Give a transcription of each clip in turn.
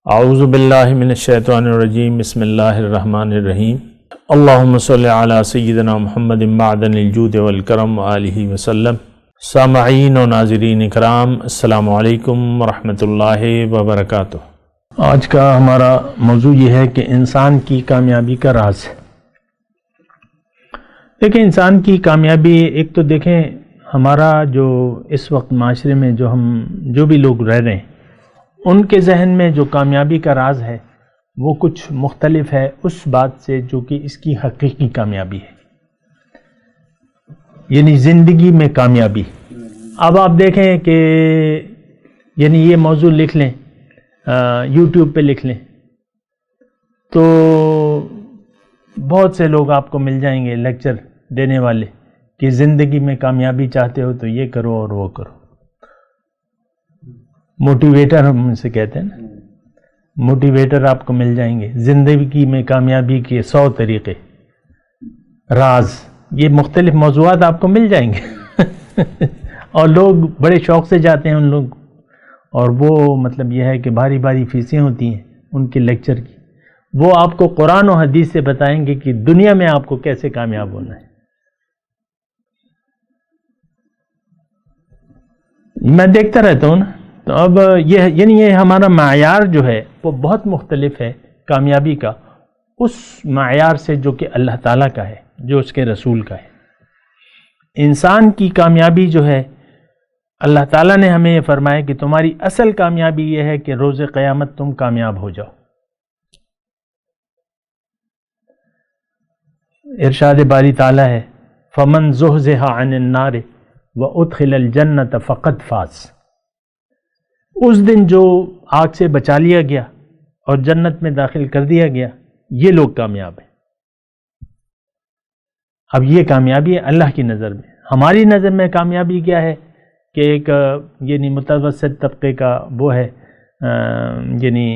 اعوذ باللہ من الشیطان الرجیم بسم اللہ الرحمن الرحیم اللہم صلی علی سیدنا محمد معدن الجود والکرم وآلہ وسلم۔ سامعین و ناظرین اکرام، السلام علیکم ورحمۃ اللہ وبرکاتہ۔ آج کا ہمارا موضوع یہ ہے کہ انسان کی کامیابی کا راز۔ دیکھیں، انسان کی کامیابی ایک تو دیکھیں ہمارا جو اس وقت معاشرے میں جو بھی لوگ رہ رہے ہیں، ان کے ذہن میں جو کامیابی کا راز ہے وہ کچھ مختلف ہے اس بات سے جو کہ اس کی حقیقی کامیابی ہے، یعنی زندگی میں کامیابی۔ اب آپ دیکھیں کہ یعنی یہ موضوع لکھ لیں، یوٹیوب پہ لکھ لیں تو بہت سے لوگ آپ کو مل جائیں گے لیکچر دینے والے کہ زندگی میں کامیابی چاہتے ہو تو یہ کرو اور وہ کرو۔ موٹیویٹر ہم اسے کہتے ہیں نا، موٹیویٹر آپ کو مل جائیں گے، زندگی میں کامیابی کے 100 طریقے، راز، یہ مختلف موضوعات آپ کو مل جائیں گے اور لوگ بڑے شوق سے جاتے ہیں ان لوگ، اور وہ مطلب یہ ہے کہ بھاری بھاری فیسیں ہوتی ہیں ان کے لیکچر کی، وہ آپ کو قرآن و حدیث سے بتائیں گے کہ دنیا میں آپ کو کیسے کامیاب ہونا ہے۔ میں دیکھتا رہتا ہوں نا، تو اب یہ ہمارا معیار جو ہے وہ بہت مختلف ہے کامیابی کا اس معیار سے جو کہ اللہ تعالیٰ کا ہے، جو اس کے رسول کا ہے۔ انسان کی کامیابی جو ہے، اللہ تعالیٰ نے ہمیں یہ فرمایا کہ تمہاری اصل کامیابی یہ ہے کہ روز قیامت تم کامیاب ہو جاؤ۔ ارشاد باری تعالیٰ ہے، فَمَن زُحْزِحَ عَنِ النَّارِ وَأُدْخِلَ الْجَنَّةَ فَقَدْ فَازَ۔ اس دن جو آگ سے بچا لیا گیا اور جنت میں داخل کر دیا گیا، یہ لوگ کامیاب ہیں۔ اب یہ کامیابی ہے اللہ کی نظر میں۔ ہماری نظر میں کامیابی کیا ہے کہ ایک یعنی متوسط طبقے کا وہ ہے، یعنی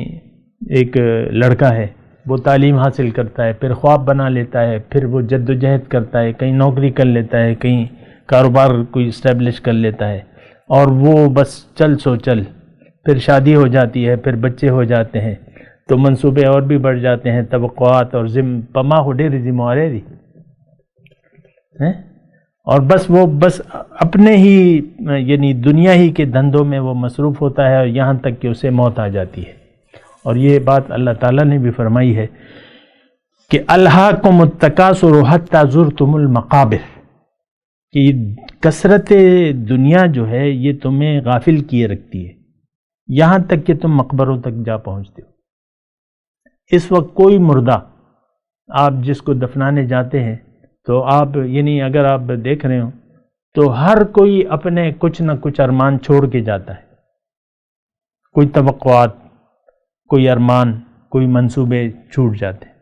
ایک لڑکا ہے، وہ تعلیم حاصل کرتا ہے، پھر خواب بنا لیتا ہے، پھر وہ جد و جہد کرتا ہے، کہیں نوکری کر لیتا ہے، کہیں کاروبار کوئی اسٹیبلش کر لیتا ہے، اور وہ بس چل سو چل، پھر شادی ہو جاتی ہے، پھر بچے ہو جاتے ہیں، تو منصوبے اور بھی بڑھ جاتے ہیں، توقعات اور پما ہو ڈیری ذمہ ریری، اور بس اپنے ہی یعنی دنیا ہی کے دھندوں میں وہ مصروف ہوتا ہے، اور یہاں تک کہ اسے موت آ جاتی ہے۔ اور یہ بات اللہ تعالیٰ نے بھی فرمائی ہے کہ الہاکم التکاثر حتی زرتم المقابر، کہ کثرت دنیا جو ہے یہ تمہیں غافل کیے رکھتی ہے یہاں تک کہ تم مقبروں تک جا پہنچتے ہو۔ اس وقت کوئی مردہ آپ جس کو دفنانے جاتے ہیں تو آپ یعنی اگر آپ دیکھ رہے ہو تو ہر کوئی اپنے کچھ نہ کچھ ارمان چھوڑ کے جاتا ہے، کوئی توقعات، کوئی ارمان، کوئی منصوبے چھوٹ جاتے ہیں۔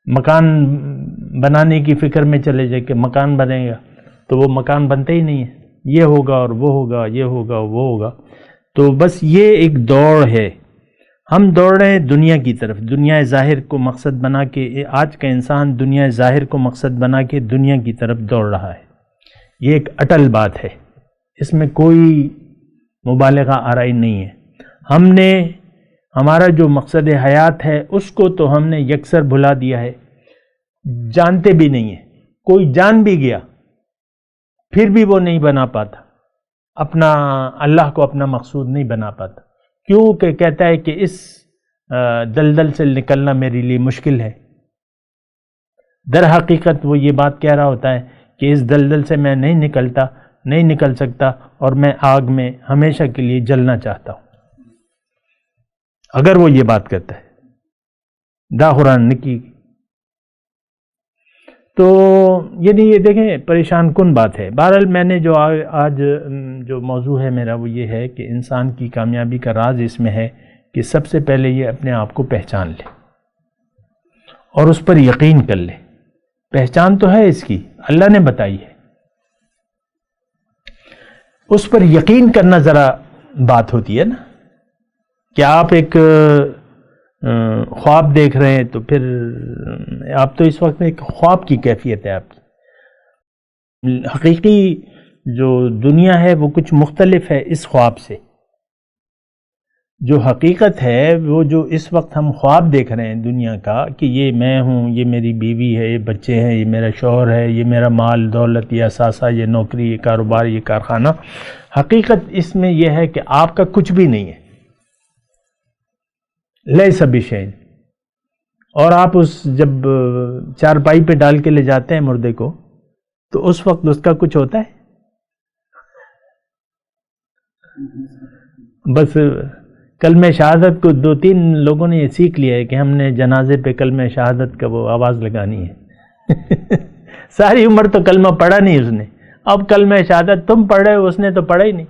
مکان بنانے کی فکر میں چلے جائے کہ مکان بنے گا تو وہ مکان بنتا ہی نہیں ہے، یہ ہوگا اور وہ ہوگا، یہ ہوگا وہ ہوگا، تو بس یہ ایک دوڑ ہے۔ ہم دوڑ رہے ہیں دنیا کی طرف، دنیا ظاہر کو مقصد بنا کے، آج کا انسان دنیا ظاہر کو مقصد بنا کے دنیا کی طرف دوڑ رہا ہے۔ یہ ایک اٹل بات ہے، اس میں کوئی مبالغہ آرائی نہیں ہے۔ ہم نے ہمارا جو مقصد حیات ہے اس کو تو ہم نے یکسر بھلا دیا ہے، جانتے بھی نہیں ہیں۔ کوئی جان بھی گیا پھر بھی وہ نہیں بنا پاتا اپنا، اللہ کو اپنا مقصود نہیں بنا پاتا، کیوں کہ کہتا ہے کہ اس دلدل سے نکلنا میرے لیے مشکل ہے۔ در حقیقت وہ یہ بات کہہ رہا ہوتا ہے کہ اس دلدل سے میں نہیں نکل سکتا، اور میں آگ میں ہمیشہ کے لیے جلنا چاہتا ہوں۔ اگر وہ یہ بات کرتا ہے داخران نکی، تو یعنی یہ دیکھیں پریشان کن بات ہے۔ بہرحال میں نے جو آج جو موضوع ہے میرا وہ یہ ہے کہ انسان کی کامیابی کا راز اس میں ہے کہ سب سے پہلے یہ اپنے آپ کو پہچان لے اور اس پر یقین کر لے۔ پہچان تو ہے اس کی، اللہ نے بتائی ہے، اس پر یقین کرنا ذرا بات ہوتی ہے نا، کہ آپ ایک خواب دیکھ رہے ہیں تو پھر آپ تو اس وقت ایک خواب کی کیفیت ہے آپ کی، حقیقی جو دنیا ہے وہ کچھ مختلف ہے اس خواب سے۔ جو حقیقت ہے وہ جو اس وقت ہم خواب دیکھ رہے ہیں دنیا کا کہ یہ میں ہوں، یہ میری بیوی ہے، یہ بچے ہیں، یہ میرا شوہر ہے، یہ میرا مال دولت، یہ اثاثہ، یہ نوکری، یہ کاروبار، یہ کارخانہ، حقیقت اس میں یہ ہے کہ آپ کا کچھ بھی نہیں ہے، لیس بشیء۔ اور آپ اس جب چارپائی پہ ڈال کے لے جاتے ہیں مردے کو تو اس وقت اس کا کچھ ہوتا ہے؟ بس کلمہ شہادت کو 2-3 لوگوں نے یہ سیکھ لیا ہے کہ ہم نے جنازے پہ کلمہ شہادت کا وہ آواز لگانی ہے۔ ساری عمر تو کلمہ پڑھا نہیں اس نے، اب کلمہ شہادت تم پڑھ رہے ہو، اس نے تو پڑھا ہی نہیں۔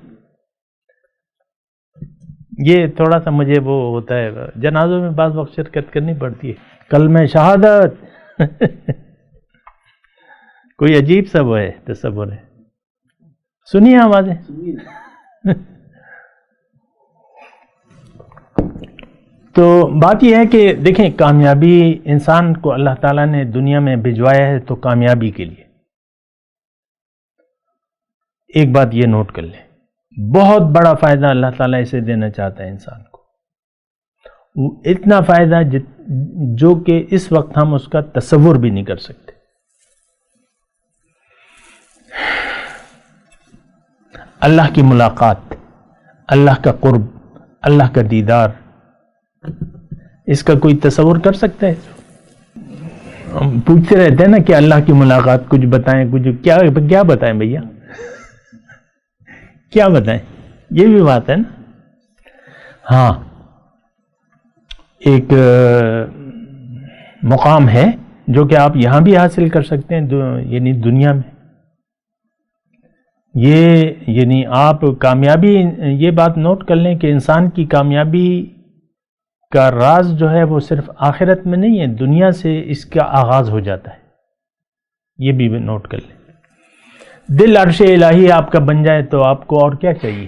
یہ تھوڑا سا مجھے وہ ہوتا ہے، جنازوں میں بعض وقت شرکت کرنی پڑتی ہے، کلمہ شہادت کوئی عجیب سا وہ ہے، تصور ہے۔ سنیے آوازیں۔ تو بات یہ ہے کہ دیکھیں، کامیابی انسان کو اللہ تعالیٰ نے دنیا میں بھجوایا ہے تو کامیابی کے لیے۔ ایک بات یہ نوٹ کر لیں، بہت بڑا فائدہ اللہ تعالیٰ اسے دینا چاہتا ہے انسان کو، اتنا فائدہ جو کہ اس وقت ہم اس کا تصور بھی نہیں کر سکتے۔ اللہ کی ملاقات، اللہ کا قرب، اللہ کا دیدار، اس کا کوئی تصور کر سکتا ہے؟ ہم پوچھتے رہتے ہیں نا کہ اللہ کی ملاقات کچھ بتائیں، کچھ کیا بتائیں بھیا، کیا بتائیں؟ یہ بھی بات ہے نا۔ ہاں، ایک مقام ہے جو کہ آپ یہاں بھی حاصل کر سکتے ہیں، یعنی دنیا میں، یہ یعنی آپ کامیابی، یہ بات نوٹ کر لیں کہ انسان کی کامیابی کا راز جو ہے وہ صرف آخرت میں نہیں ہے، دنیا سے اس کا آغاز ہو جاتا ہے، یہ بھی نوٹ کر لیں۔ دل عرش الہی آپ کا بن جائے تو آپ کو اور کیا چاہیے؟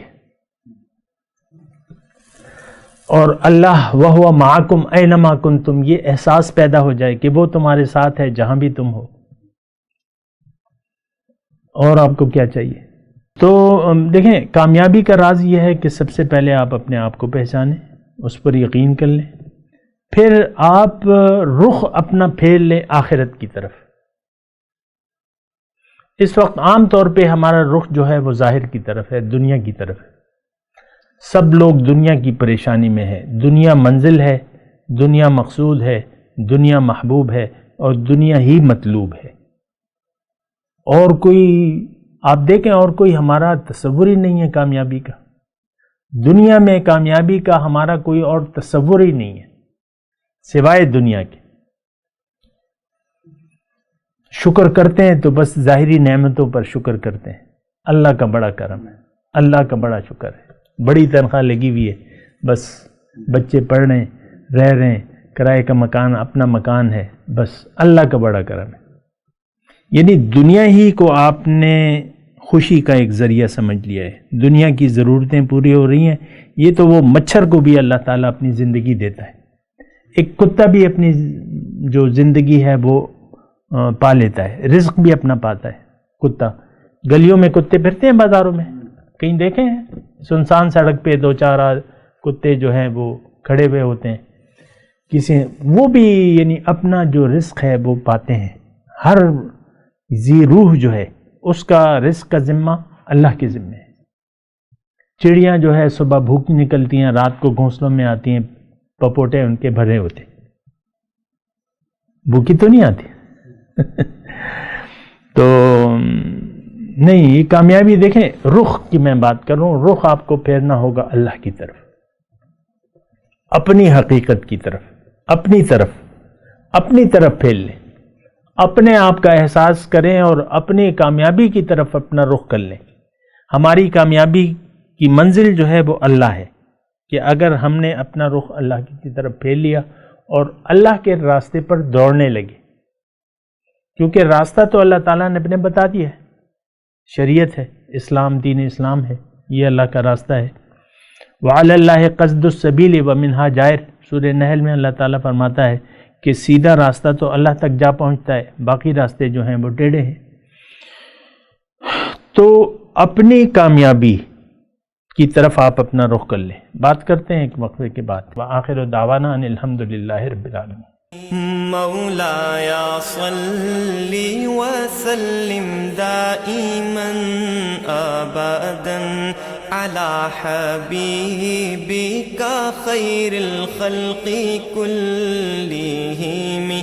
اور اللہ وَهُوَ مَعَكُمْ أَيْنَمَا كُنْتُمْ، یہ احساس پیدا ہو جائے کہ وہ تمہارے ساتھ ہے جہاں بھی تم ہو، اور آپ کو کیا چاہیے؟ تو دیکھیں، کامیابی کا راز یہ ہے کہ سب سے پہلے آپ اپنے آپ کو پہچانیں، اس پر یقین کر لیں، پھر آپ رخ اپنا پھیر لیں آخرت کی طرف۔ اس وقت عام طور پہ ہمارا رخ جو ہے وہ ظاہر کی طرف ہے، دنیا کی طرف ہے۔ سب لوگ دنیا کی پریشانی میں ہے، دنیا منزل ہے، دنیا مقصود ہے، دنیا محبوب ہے، اور دنیا ہی مطلوب ہے۔ اور کوئی آپ دیکھیں، اور کوئی ہمارا تصور ہی نہیں ہے کامیابی کا، دنیا میں کامیابی کا ہمارا کوئی اور تصور ہی نہیں ہے سوائے دنیا کے۔ شکر کرتے ہیں تو بس ظاہری نعمتوں پر شکر کرتے ہیں، اللہ کا بڑا کرم ہے، اللہ کا بڑا شکر ہے، بڑی تنخواہ لگی ہوئی ہے، بس بچے پڑھ رہے ہیں، رہ رہے ہیں، کرائے کا مکان، اپنا مکان ہے، بس اللہ کا بڑا کرم ہے۔ یعنی دنیا ہی کو آپ نے خوشی کا ایک ذریعہ سمجھ لیا ہے، دنیا کی ضرورتیں پوری ہو رہی ہیں، یہ تو وہ مچھر کو بھی اللہ تعالیٰ اپنی زندگی دیتا ہے، ایک کتا بھی اپنی جو زندگی ہے وہ پا لیتا ہے، رزق بھی اپنا پاتا ہے کتا۔ گلیوں میں کتے پھرتے ہیں، بازاروں میں کہیں دیکھے ہیں، سنسان سڑک پہ 2-4 کتے جو ہیں وہ کھڑے ہوئے ہوتے ہیں، کسی وہ بھی یعنی اپنا جو رزق ہے وہ پاتے ہیں۔ ہر ذی روح جو ہے اس کا رزق کا ذمہ اللہ کے ذمہ ہے۔ چڑیاں جو ہے صبح بھوکی نکلتی ہیں، رات کو گھونسلوں میں آتی ہیں، پپوٹے ان کے بھرے ہوتے، بھوکی تو نہیں آتی۔ تو نہیں، یہ کامیابی دیکھیں، رخ کی میں بات کر رہا ہوں، رخ آپ کو پھیرنا ہوگا اللہ کی طرف، اپنی حقیقت کی طرف، اپنی طرف پھیر لیں، اپنے آپ کا احساس کریں اور اپنی کامیابی کی طرف اپنا رخ کر لیں۔ ہماری کامیابی کی منزل جو ہے وہ اللہ ہے، کہ اگر ہم نے اپنا رخ اللہ کی طرف پھیر لیا اور اللہ کے راستے پر دوڑنے لگے، کیونکہ راستہ تو اللہ تعالیٰ نے اپنے بتا دیا ہے، شریعت ہے، اسلام، دین اسلام ہے، یہ اللہ کا راستہ ہے۔ وَعَلَى اللَّهِ قَصْدُ السَّبِيلِ وَمِنْهَا جَائِرٌ، سورہ نحل میں اللہ تعالیٰ فرماتا ہے کہ سیدھا راستہ تو اللہ تک جا پہنچتا ہے، باقی راستے جو ہیں وہ ٹیڑھے ہیں۔ تو اپنی کامیابی کی طرف آپ اپنا رخ کر لیں. بات کرتے ہیں ایک وقفے کے بعد. وآخر دعوانا ان الحمدللہ رب العالمین. مولاي صل وسلم دائما أبدا على حبيبك خير الخلق كلهم